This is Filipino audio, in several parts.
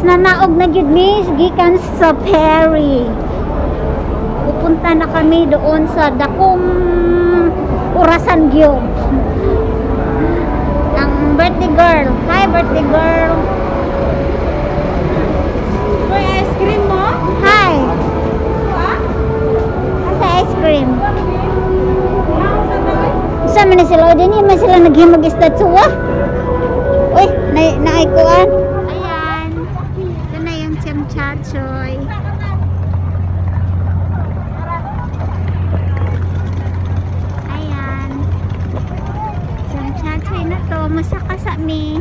nanaog na gyud mi gikan sa ferry. Pupunta na kami doon sa dakong orasan gyud. Ang birthday girl. Hi birthday girl. May ice cream mo? Hi. Asa ice cream? Sa man sila din man sila naghimog estatwa. Uy, naikuan. Ayan. Ito na yung chamchachoy. Ayan. Chamchachoy na to. Masaka sa mi.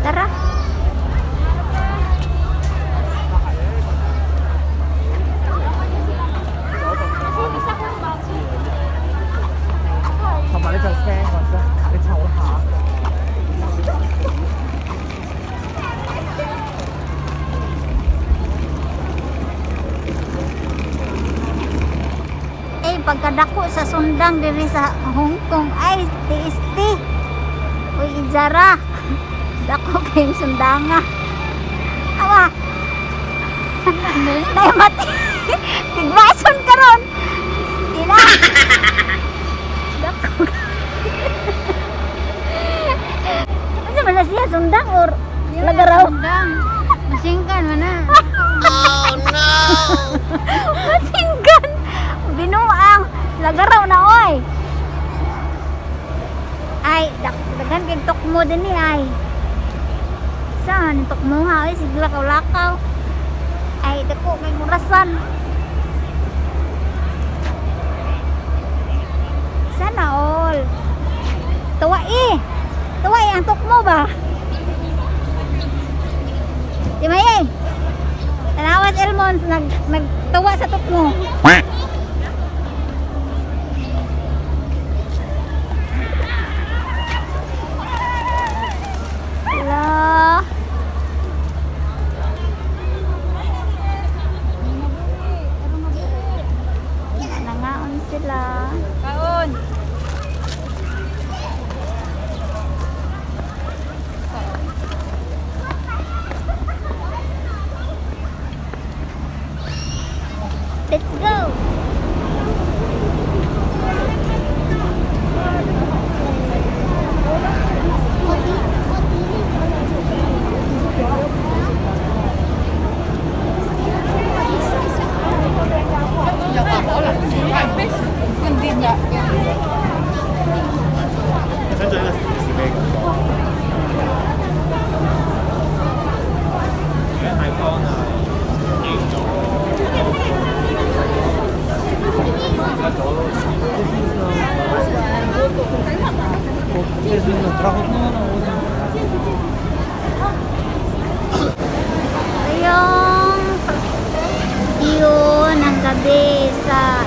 Tara. Pagkadako sa sundang diri sa Hong Kong ay tiisti. Uy, Ijara. Dako kayong sundanga. Awa. Nay mati. Tigwason ka ron. Tina. Dako. Asa man na siya sundang or lagaraw? Sundang. Masingkan mana? Oh no. Masingkan. Binuang lagaraw na oy. Ay, dagan kay tukmo din ni ay. Saan tukmo ha oy sig lakaw-lakaw. Ay dako may murasan. Sana all. Tuwai ang tukmo ba? Di may. Tanawas Elmon nagtuwa sa tukmo. Nangaon sila. Kaon. Let's go. Ayong view ng gabi sa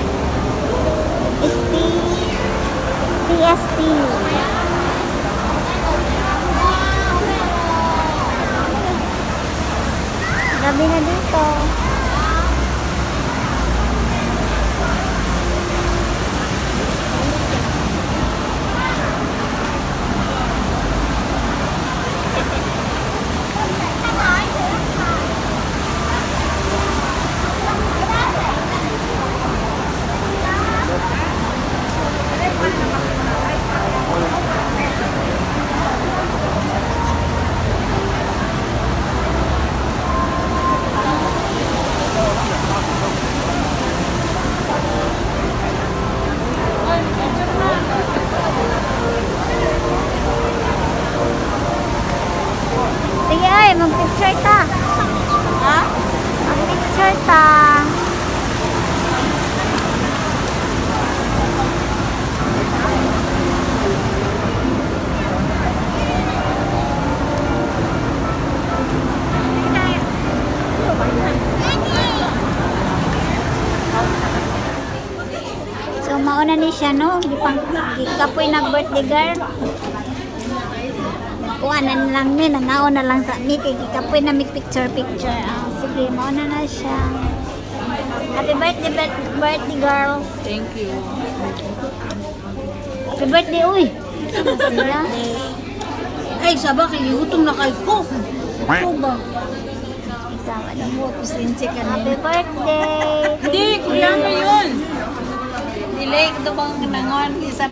TST. Gabi na dito. mauna ni siya, no? Kapoy nag-birthday girl. Kuhanan lang ni, nangaon na lang sa ni, kay kapoy na may picture-picture. Sige, mauna na siya. Happy birthday girl. Thank you. Happy birthday, uy. Sila. Ay, saba, kayutom na kayo ko. Ano ba? Sama na mo. Pasensya ka Happy birthday. Hindi, Koreano yun. Delay, ito bang nangon. Isa